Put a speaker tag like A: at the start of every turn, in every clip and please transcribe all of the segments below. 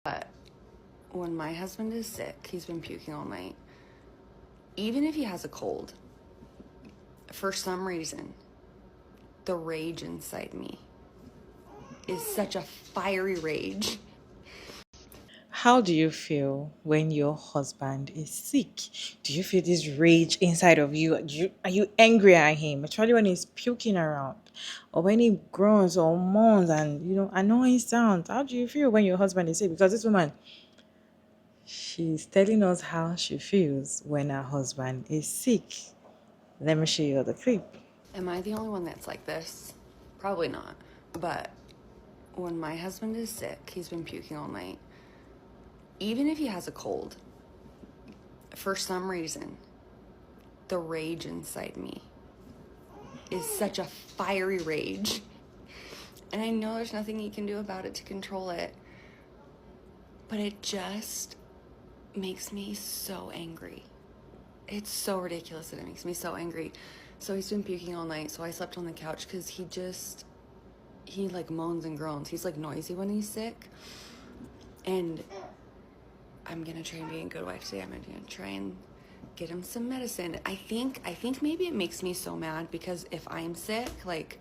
A: But when my husband is sick, he's been puking all night. Even if he has a cold, for some reason, the rage inside me is such a fiery rage.
B: How do you feel when your husband is sick? Do you feel this rage inside of you? Are you angry at him, especially when he's puking around, or when he groans or moans and annoying sounds? How do you feel when your husband is sick? Because this woman, she's telling us how she feels when her husband is sick. Let me show you the clip.
A: Am I the only one that's like this? Probably not. But when my husband is sick, he's been puking all night. Even if he has a cold, for some reason, the rage inside me is such a fiery rage. And I know there's nothing you can do about it to control it, but it just makes me so angry. It's so ridiculous that it makes me so angry. So he's been puking all night, so I slept on the couch because he like moans and groans. He's like noisy when he's sick. And I'm gonna try and be a good wife today. I'm gonna try and get him some medicine. I think maybe it makes me so mad because if I'm sick, like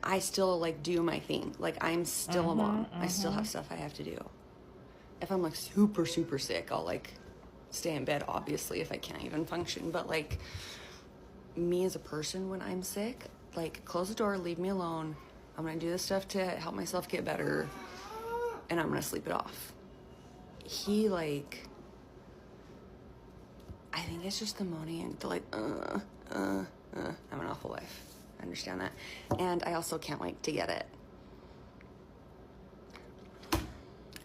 A: I still like do my thing. Like I'm still a mom. I still have stuff I have to do. If I'm like super sick, I'll like stay in bed, obviously, if I can't even function. But like me as a person, when I'm sick, like close the door, leave me alone. I'm gonna do this stuff to help myself get better, and I'm gonna sleep it off. He like, I think it's just the moaning and the like, I'm an awful wife. I understand that. And I also can't wait to get it.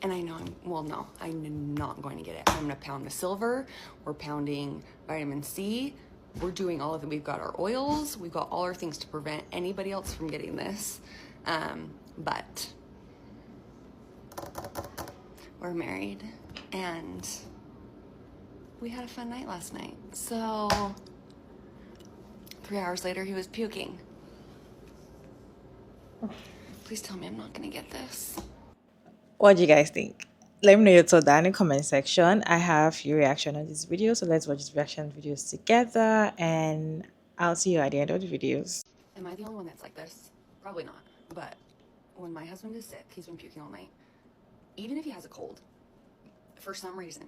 A: And I know I'm not going to get it. I'm gonna pound the silver. We're pounding vitamin C. We're doing all of it. We've got our oils. We've got all our things to prevent anybody else from getting this. But we're married and we had a fun night last night. So 3 hours later, he was puking. Please tell me I'm not gonna get this.
B: What do you guys think? Let me know your thoughts down in the comment section. I have your reaction on this video, so let's watch these reaction videos together, and I'll see you at the end of the videos.
A: Am I the only one that's like this? Probably not. But when my husband is sick, he's been puking all night. Even if he has a cold, for some reason,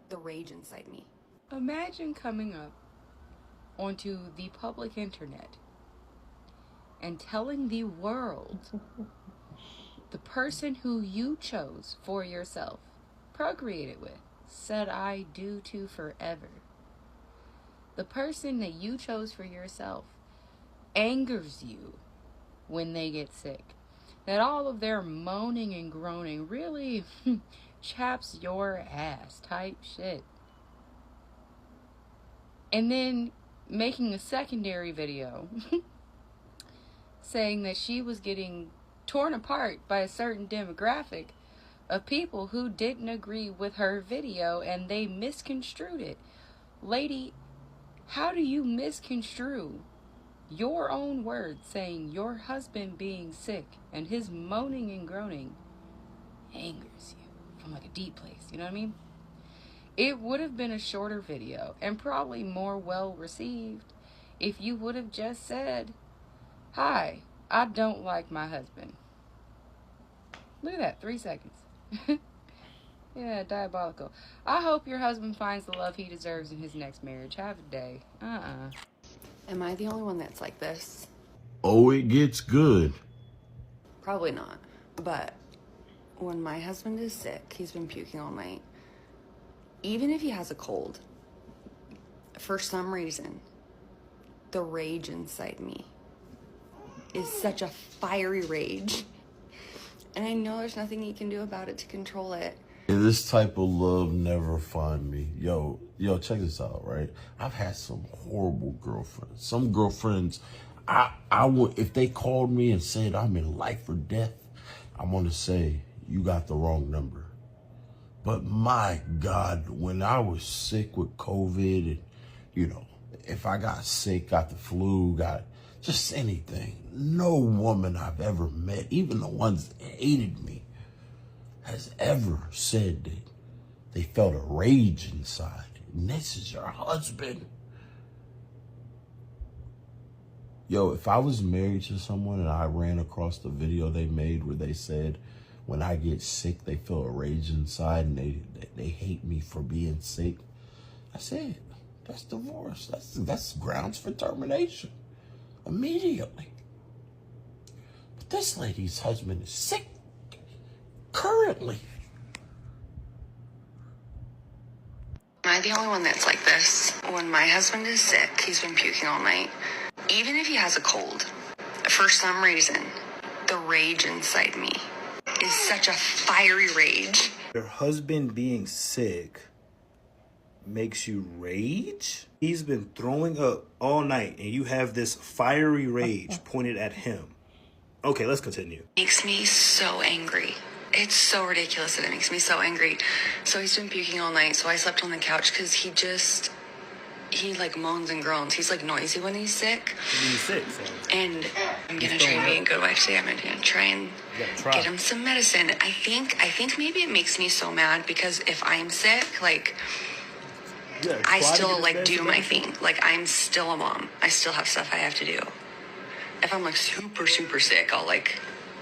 A: the rage inside me.
C: Imagine coming up onto the public internet and telling the world the person who you chose for yourself, procreated with, said I do to forever. The person that you chose for yourself angers you when they get sick. That all of their moaning and groaning really chaps your ass type shit. And then making a secondary video saying that she was getting torn apart by a certain demographic of people who didn't agree with her video and they misconstrued it. Lady, how do you misconstrue your own words saying your husband being sick and his moaning and groaning angers you from like a deep place? You know what I mean? It would have been a shorter video and probably more well received if you would have just said, hi, I don't like my husband. Look at that, 3 seconds. Yeah, diabolical. I hope your husband finds the love he deserves in his next marriage. Have a day.
A: Am I the only one that's like this?
D: Oh, it gets good.
A: Probably not. But when my husband is sick, he's been puking all night. Even if he has a cold, for some reason, the rage inside me is such a fiery rage. And I know there's nothing you can do about it to control it.
D: And this type of love never find me. Yo, check this out, right? I've had some horrible girlfriends. Some girlfriends, I would, if they called me and said I'm in life or death, I'm gonna say, you got the wrong number. But my God, when I was sick with COVID and, if I got sick, got the flu, got just anything, no woman I've ever met, even the ones that hated me, has ever said that they felt a rage inside. And this is your husband. Yo, if I was married to someone and I ran across the video they made where they said, when I get sick, they feel a rage inside and they hate me for being sick, I said, that's divorce. That's grounds for termination immediately. But this lady's husband is sick currently.
A: Am I the only one that's like this? When my husband is sick, he's been puking all night. Even if he has a cold, for some reason, the rage inside me is such a fiery rage.
E: Your husband being sick makes you rage? He's been throwing up all night and you have this fiery rage pointed at him. Okay, let's continue.
A: Makes me so angry. It's so ridiculous that it makes me so angry. So he's been puking all night, so I slept on the couch because he like moans and groans. He's like noisy when he's sick.
E: He's sick, so.
A: And I'm gonna try and be a good wife today. I'm gonna try and get him some medicine. I think maybe it makes me so mad because if I'm sick, like I still like do my thing. Like I'm still a mom. I still have stuff I have to do. If I'm like super, super sick, I'll like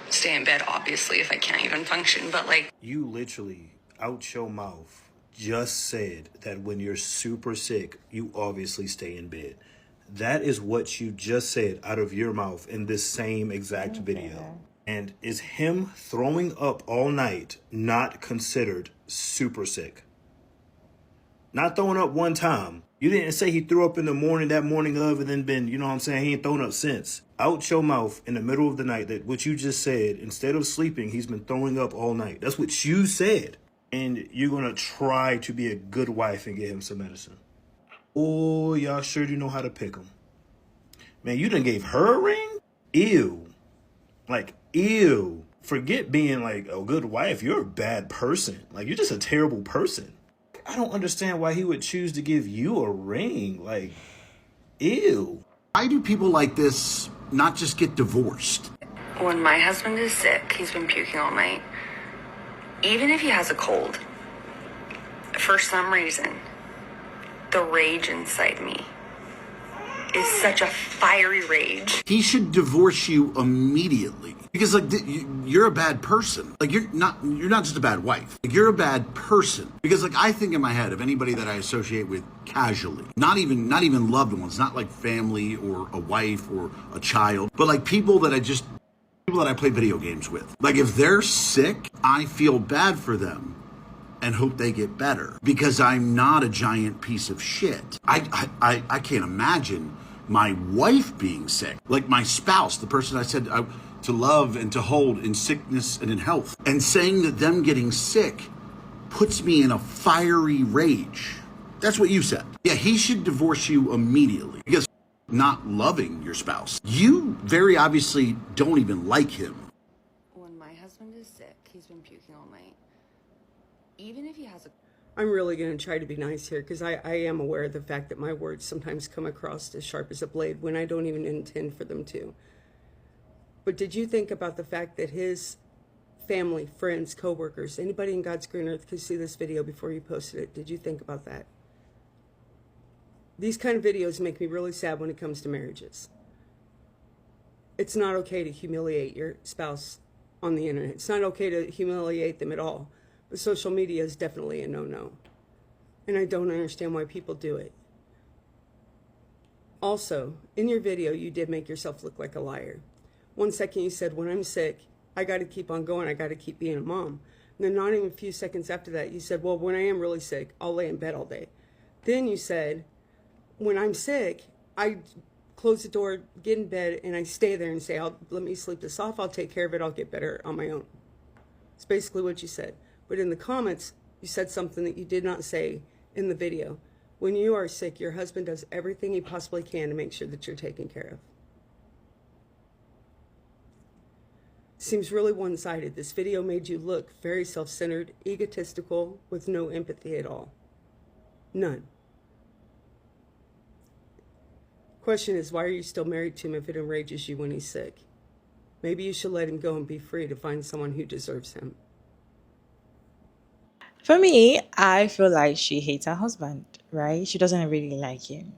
A: stay in bed, obviously, if I can't even function. But like,
E: you literally out your mouth just said that when you're super sick, you obviously stay in bed. That is what you just said out of your mouth in this same exact video. And is him throwing up all night not considered super sick? Not throwing up one time. You didn't say he threw up in the morning, that morning of, and then been, you know what I'm saying? He ain't thrown up since. Out your mouth in the middle of the night that what you just said, instead of sleeping, he's been throwing up all night. That's what you said. And you're going to try to be a good wife and get him some medicine. Oh, y'all sure do know how to pick him. Man, you done gave her a ring? Ew. Like, ew. Forget being like a good wife. You're a bad person. Like, you're just a terrible person. I don't understand why he would choose to give you a ring. Like, ew.
F: Why do people like this not just get divorced?
A: when my husband is sick, he's been puking all night. Even if he has a cold, for some reason, the rage inside me is such a fiery rage.
F: He should divorce you immediately because you're a bad person. Like you're not just a bad wife. Like you're a bad person because I think in my head of anybody that I associate with casually, not even loved ones, not like family or a wife or a child, but like people that I play video games with. Like if they're sick, I feel bad for them and hope they get better because I'm not a giant piece of shit. I can't imagine my wife being sick, like my spouse, the person I said to love and to hold in sickness and in health, and saying that them getting sick puts me in a fiery rage. That's what you said. Yeah, he should divorce you immediately because not loving your spouse. You very obviously don't even like him.
A: When my husband is sick, he's been puking all night. Even if he has a...
G: I'm really going to try to be nice here because I am aware of the fact that my words sometimes come across as sharp as a blade when I don't even intend for them to. But did you think about the fact that his family, friends, co-workers, anybody in God's green earth could see this video before you posted it? Did you think about that? These kind of videos make me really sad when it comes to marriages. It's not okay to humiliate your spouse on the internet. It's not okay to humiliate them at all. But social media is definitely a no-no. And I don't understand why people do it. Also, in your video, you did make yourself look like a liar. 1 second you said, when I'm sick, I got to keep on going. I got to keep being a mom. And then not even a few seconds after that, you said, well, when I am really sick, I'll lay in bed all day. Then you said, when I'm sick, I close the door, get in bed, and I stay there and say, let me sleep this off. I'll take care of it. I'll get better on my own. It's basically what you said. But in the comments, you said something that you did not say in the video. When you are sick, your husband does everything he possibly can to make sure that you're taken care of. Seems really one-sided. This video made you look very self-centered, egotistical, with no empathy at all. None. Question is, why are you still married to him if it enrages you when he's sick? Maybe you should let him go and be free to find someone who deserves him.
B: For me, I feel like she hates her husband, right? She doesn't really like him.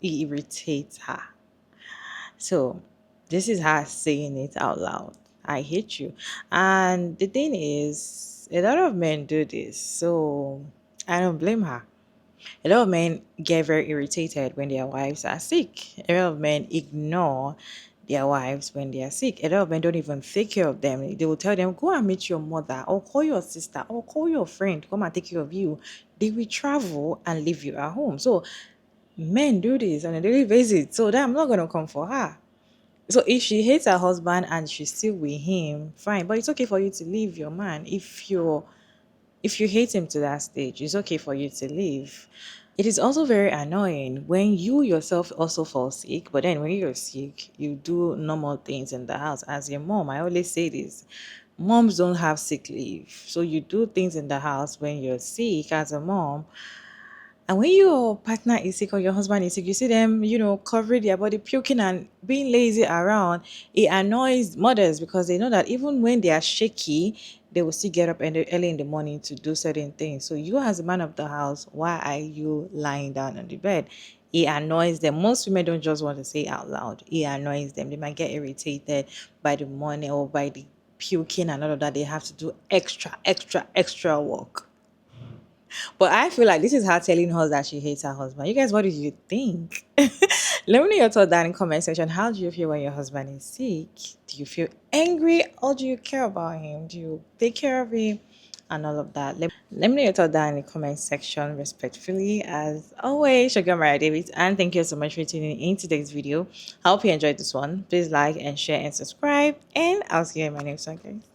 B: He irritates her. So this is her saying it out loud. I hate you. And the thing is, a lot of men do this. So I don't blame her. A lot of men get very irritated when their wives are sick. A lot of men ignore their wives when they are sick. A lot of men don't even take care of them. They will tell them, go and meet your mother, or call your sister, or call your friend, come and take care of you. They will travel and leave you at home. So men do this on a daily basis. So that I'm not gonna come for her. So if she hates her husband and she's still with him, fine. But it's okay for you to leave your man. If you hate him to that stage, it's okay for you to leave. It is also very annoying when you yourself also fall sick, but then when you're sick, you do normal things in the house. As your mom, I always say this, moms don't have sick leave. So you do things in the house when you're sick as a mom, and when your partner is sick or your husband is sick, you see them, covering their body, puking and being lazy around. It annoys mothers because they know that even when they are shaky, they will still get up early in the morning to do certain things. So you as a man of the house, why are you lying down on the bed? It annoys them. Most women don't just want to say it out loud. It annoys them. They might get irritated by the morning or by the puking and all of that. They have to do extra work. But I feel like this is her telling her that she hates her husband. You guys, what do you think? Let me know your thoughts down in the comment section. How do you feel when your husband is sick? Do you feel angry or do you care about him? Do you take care of him? And all of that. Let me know your thoughts down in the comment section respectfully. As always, Sugar Mariah David. And thank you so much for tuning in today's video. I hope you enjoyed this one. Please like and share and subscribe. And I'll see you in my next one, guys.